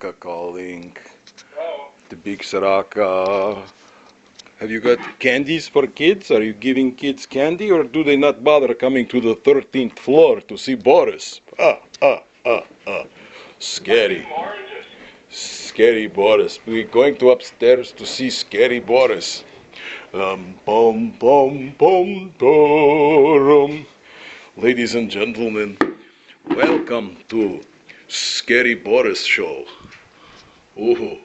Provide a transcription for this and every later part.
Saraka calling. Oh, The big Saraka. Have you got candies for kids? Are you giving kids candy, or do they not bother coming to the 13th floor to see Boris? Scary. oranges. Scary Boris. We're going to upstairs to see Scary Boris. Bum, bum, bum, torum. Ladies and gentlemen, welcome to Scary Boris Show. Ooh,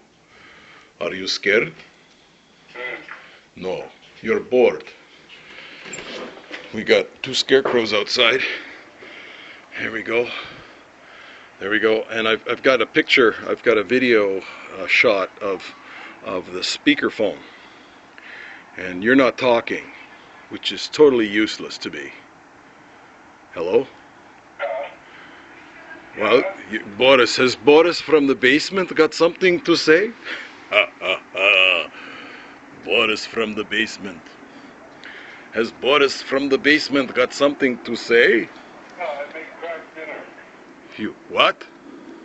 are you scared? No, you're bored. We got two scarecrows outside. Here we go. There we go. And I've got a picture, I've got a video shot of the speakerphone. And you're not talking, which is totally useless to me. Hello? Well, has Boris from the basement got something to say? Boris from the basement. Has Boris from the basement got something to say? No, I make craft dinner. You what?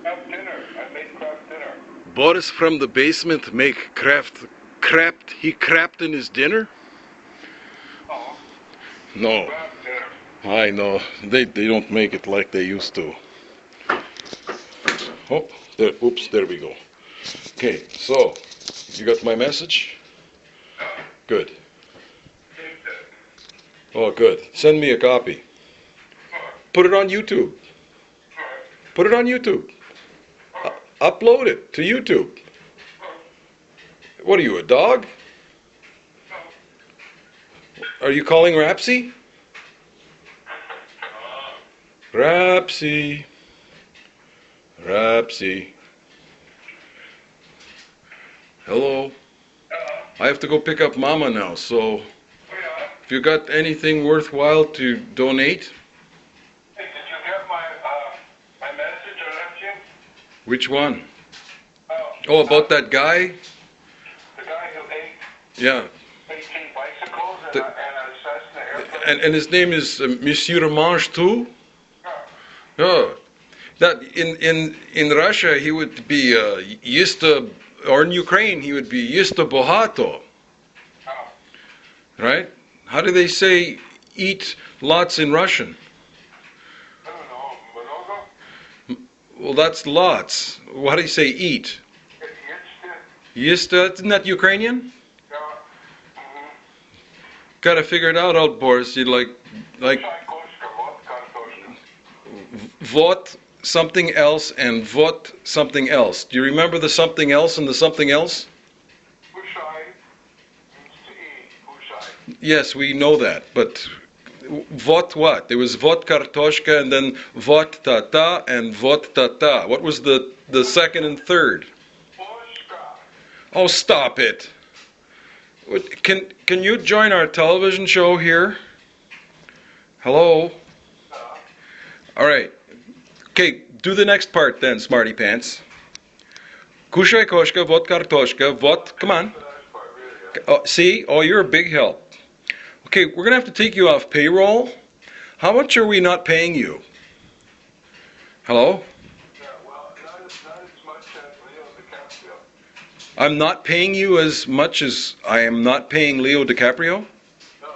Craft dinner. I make craft dinner. Boris from the basement make he crapped in his dinner? Oh, No, craft dinner. I know. They don't make it like they used to. Oh, there, oops, there we go. Okay, so, you got my message? Good. Oh, good. Send me a copy. Put it on YouTube. Put it on YouTube. Upload it to YouTube. What are you, a dog? Are you calling Rapsy? Rapsy. Rapsy. Hello. I have to go pick up Mama now, so if you got anything worthwhile to donate. Hey, did you get my message I left you? Which one? Oh, Oh, about that guy? the guy who ate Yeah. 18 bicycles and The- a Cessna airplane? And his name is Monsieur Mange too? Oh. That in Russia he would be Yista, or in Ukraine he would be Yista Bohato. Oh, Right? How do they say eat lots in Russian? I don't know. Mnogo? Well, that's lots. How do you say eat? Yista, isn't that Ukrainian? Yeah. Mm-hmm. Gotta figure it out, Boris. You like Kooshy Coshka, Vott Kartoshka. Vott something else and Vott something else. Do you remember the something else and the something else? Koo-shy means to eat. Koo-shy. Yes, we know that, but Vott what? There was Vott Kartoshka and then Vott Tata and Vott Tata. What was the second and third? Koshka. Oh, stop it. Can you join our television show here? Hello? All right. Okay, do the next part then, Smarty Pants. Kooshy Coshka, Vott Kartoshka, Vott, come on. Oh, see? Oh, you're a big help. Okay, we're going to have to take you off payroll. How much are we not paying you? Hello? Yeah, well, not as much as Leo DiCaprio. I'm not paying you as much as I am not paying Leo DiCaprio? No.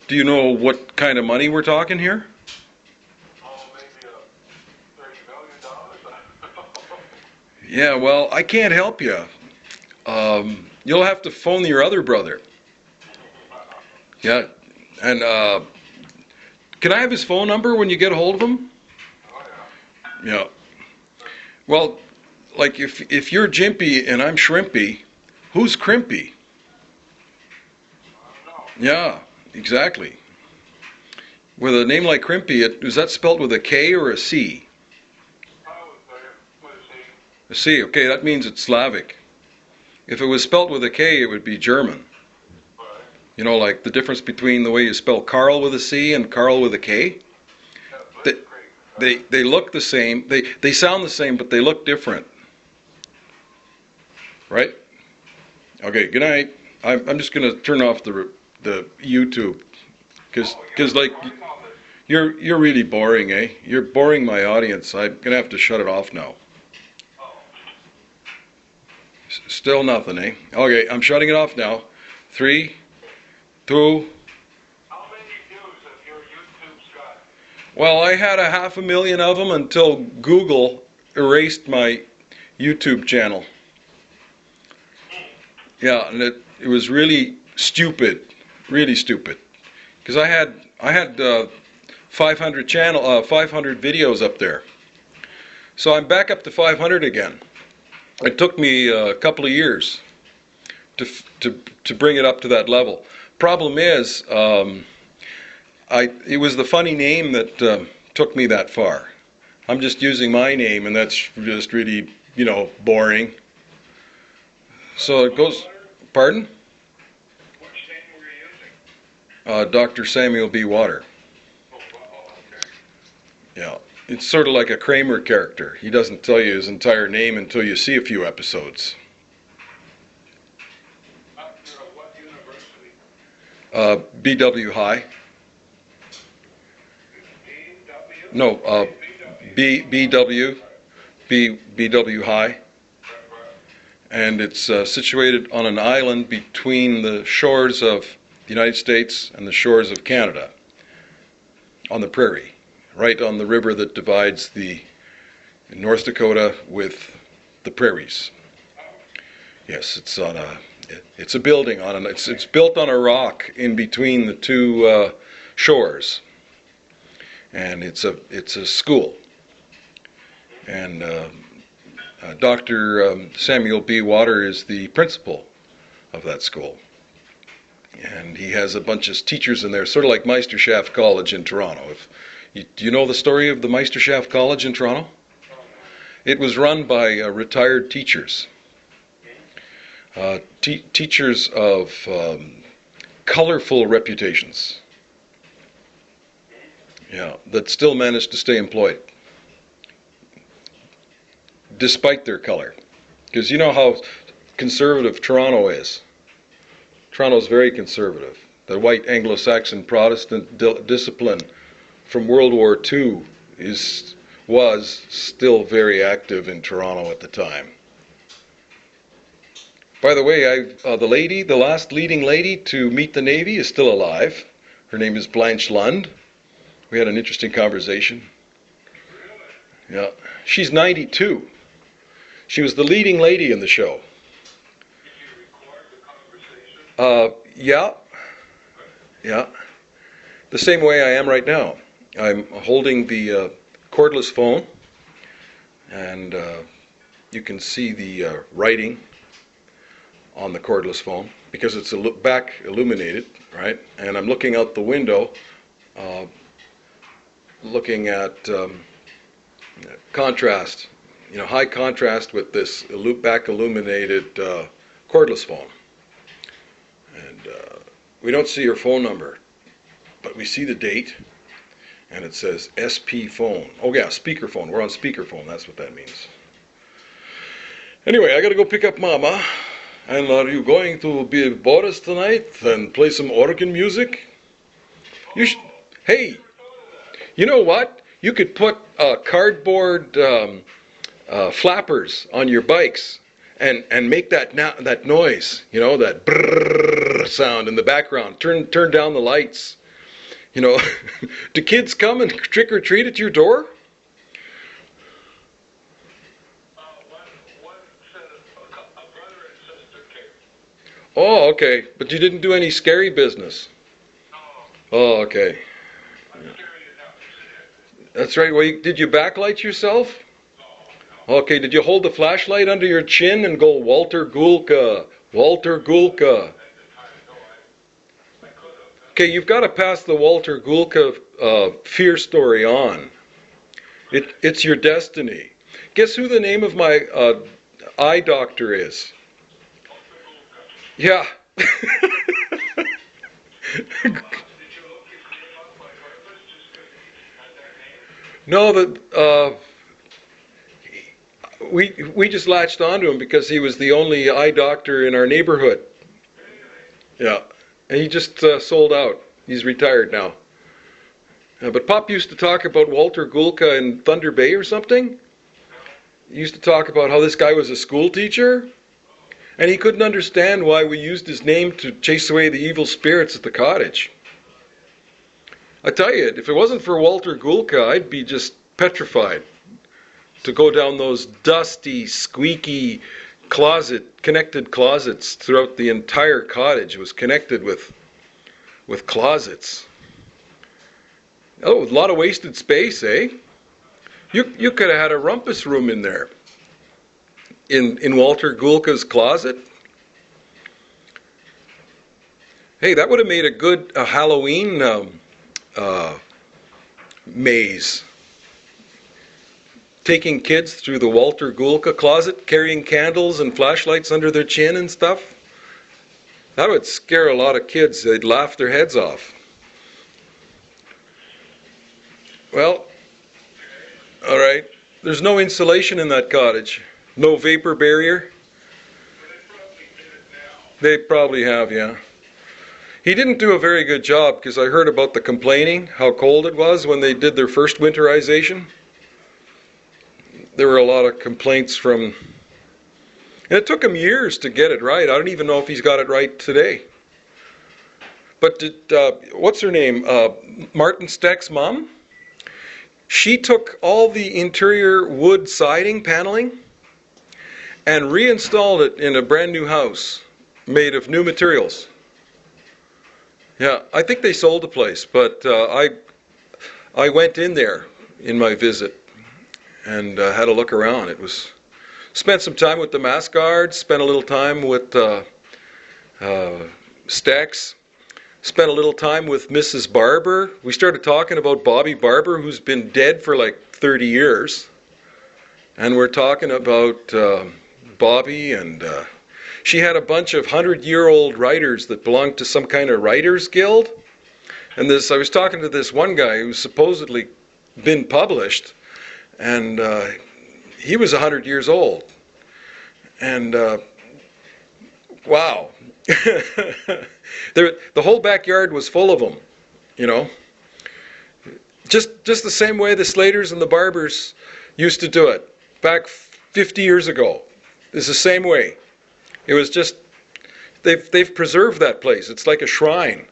Do you know what kind of money we're talking here? Oh, maybe $30 million. Yeah, well, I can't help you. You'll have to phone your other brother. Yeah, and can I have his phone number when you get a hold of him? Oh, yeah. Yeah. Well, like if you're Jimpy and I'm Shrimpy, who's Crimpy? I don't know. Yeah, exactly. With a name like Crimpy, is that spelled with a K or a C? I would say, what is he? A C, okay, that means it's Slavic. If it was spelled with a K, it would be German. Right. You know, like the difference between the way you spell Carl with a C and Carl with a K? Yeah, They- Blitzkrieg. They look the same. They sound the same, but they look different. Right? Okay, good night. I'm just going to turn off the YouTube because like you're really boring, eh? You're boring my audience. I'm going to have to shut it off now. Still nothing, eh? Okay, I'm shutting it off now. 3, 2. How many views have your YouTube's got? Well, I had 500,000 of them until Google erased my YouTube channel. Yeah, and it was really stupid, because I had 500 videos up there. So I'm back up to 500 again. It took me a couple of years to bring it up to that level. Problem is, it was the funny name that took me that far. I'm just using my name, and that's just really, boring. So it goes. Pardon? Which name were you using? Dr. Samuel B. Water. Oh, okay. Yeah, it's sort of like a Kramer character. He doesn't tell you his entire name until you see a few episodes. You're at what university? BW High. DW? No, BW High. And it's situated on an island between the shores of the United States and the shores of Canada, on the prairie, right on the river that divides the North Dakota with the prairies. Yes, it's a building it's built on a rock in between the two shores, and it's a school, and Dr. Samuel B. Water is the principal of that school. And he has a bunch of teachers in there, sort of like Meisterschaft College in Toronto. Do you know the story of the Meisterschaft College in Toronto? It was run by retired teachers. Teachers of colorful reputations. Yeah, that still managed to stay employed, despite their color. Because you know how conservative Toronto is. Toronto's very conservative. The white Anglo-Saxon Protestant discipline from World War II was still very active in Toronto at the time. By the way, the last leading lady to meet the Navy is still alive. Her name is Blanche Lund. We had an interesting conversation. Yeah, she's 92. She was the leading lady in the show. Did you record the conversation? Yeah. The same way I am right now. I'm holding the cordless phone, and you can see the writing on the cordless phone because it's back illuminated, right? And I'm looking out the window, looking at contrast. High contrast with this back illuminated cordless phone. And we don't see your phone number, but we see the date, and it says SP phone. Oh yeah, speakerphone. We're on speakerphone. That's what that means. Anyway, I gotta go pick up Mama. And are you going to be Boris tonight and play some organ music? Hey, you know what? You could put cardboard flappers on your bikes and make that noise, that brrrr sound in the background. Turn down the lights. Do kids come and trick or treat at your door? One said a brother and sister came. Oh, okay. But you didn't do any scary business. No, Oh, okay. I'm scared enough. That's right. Well, did you backlight yourself? No. Okay, did you hold the flashlight under your chin and go, Walter Gulka, Walter Gulka? At the time, no, I could have. Okay, you've got to pass the Walter Gulka fear story on. It's your destiny. Guess who the name of my eye doctor is? Yeah. Did you look his name up by purpose just because he had that name? No, we just latched onto him because he was the only eye doctor in our neighborhood. Yeah, and he just sold out. He's retired now. But Pop used to talk about Walter Gulka in Thunder Bay or something. He used to talk about how this guy was a school teacher. And he couldn't understand why we used his name to chase away the evil spirits at the cottage. I tell you, if it wasn't for Walter Gulka, I'd be just petrified to go down those dusty, squeaky connected closets throughout the entire cottage. It was connected with closets. Oh, a lot of wasted space, eh? You could have had a rumpus room in there. In Walter Gulka's closet. Hey, that would have made a good Halloween maze. Taking kids through the Walter Gulka closet, carrying candles and flashlights under their chin and stuff. That would scare a lot of kids. They'd laugh their heads off. Well, all right. There's no insulation in that cottage. No vapor barrier. They probably have, yeah. He didn't do a very good job because I heard about the complaining, how cold it was when they did their first winterization. There were a lot of complaints from, and it took him years to get it right. I don't even know if he's got it right today. But what's her name? Martin Steck's mom? She took all the interior wood siding paneling and reinstalled it in a brand new house made of new materials. Yeah, I think they sold the place, but I went in there in my visit and had a look around. Spent some time with the mass guards, spent a little time with Stex, spent a little time with Mrs. Barber. We started talking about Bobby Barber, who's been dead for like 30 years. And we're talking about Bobby, and she had a bunch of 100-year-old writers that belonged to some kind of writers guild. And I was talking to this one guy who's supposedly been published, and he was 100 years old. And wow. The whole backyard was full of them, you know. Just the same way the Slaters and the Barbers used to do it back 50 years ago. It's the same way. It was just, they've preserved that place. It's like a shrine.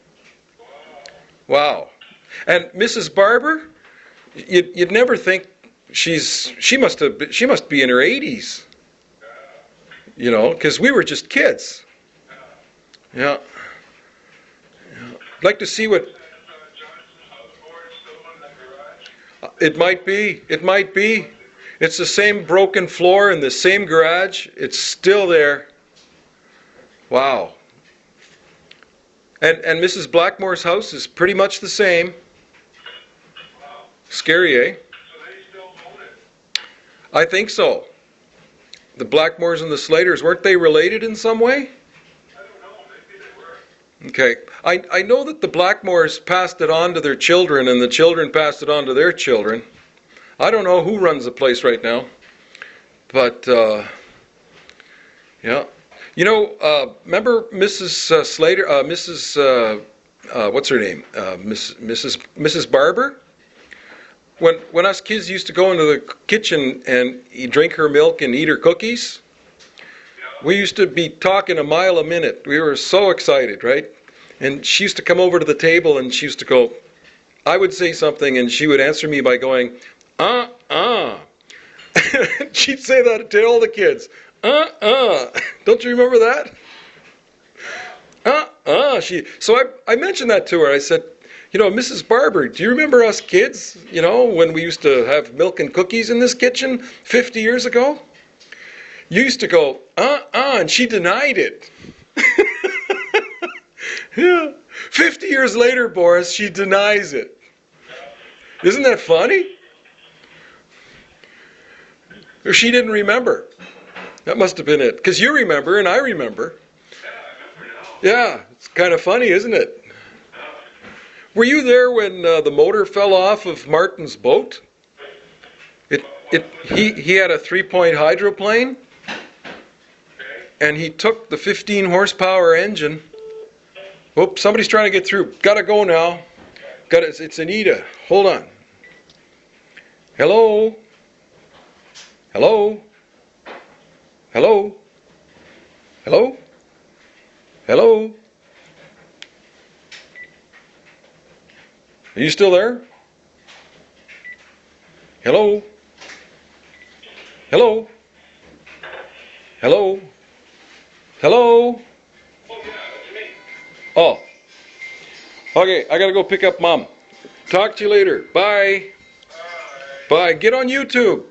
Wow. And Mrs. Barber, you'd never think she must be in her 80s. You know, because we were just kids. Yeah. I'd like to see what. It might be. It might be. It's the same broken floor in the same garage. It's still there. Wow. And Mrs. Blackmore's house is pretty much the same. Scary, eh? I think so. The Blackmores and the Slaters, weren't they related in some way? Okay. I know that the Blackmores passed it on to their children, and the children passed it on to their children. I don't know who runs the place right now. But, yeah. You know, remember Mrs. Slater, what's her name? Mrs. Barber? When us kids used to go into the kitchen and drink her milk and eat her cookies, we used to be talking a mile a minute. We were so excited, right? And she used to come over to the table and she used to go, I would say something and she would answer me by going, She'd say that to all the kids. Don't you remember that? So I mentioned that to her. I said, you know, Mrs. Barber, do you remember us kids, you know, when we used to have milk and cookies in this kitchen 50 years ago? You used to go, and she denied it. Yeah. 50 years later, Boris, she denies it. Isn't that funny? Or she didn't remember. That must have been it. Because you remember and I remember. Yeah, it's kind of funny, isn't it? Were you there when the motor fell off of Martin's boat? He had a 3-point hydroplane, and he took the 15 horsepower engine. Oops, somebody's trying to get through. Gotta go now. It's Anita. Hold on. Hello? Hello? Hello? Hello? Hello? Are you still there? Hello? Hello? Hello? Hello? Oh, yeah, that's me. Oh. Okay, I gotta go pick up Mom. Talk to you later. Bye. Bye. Get on YouTube.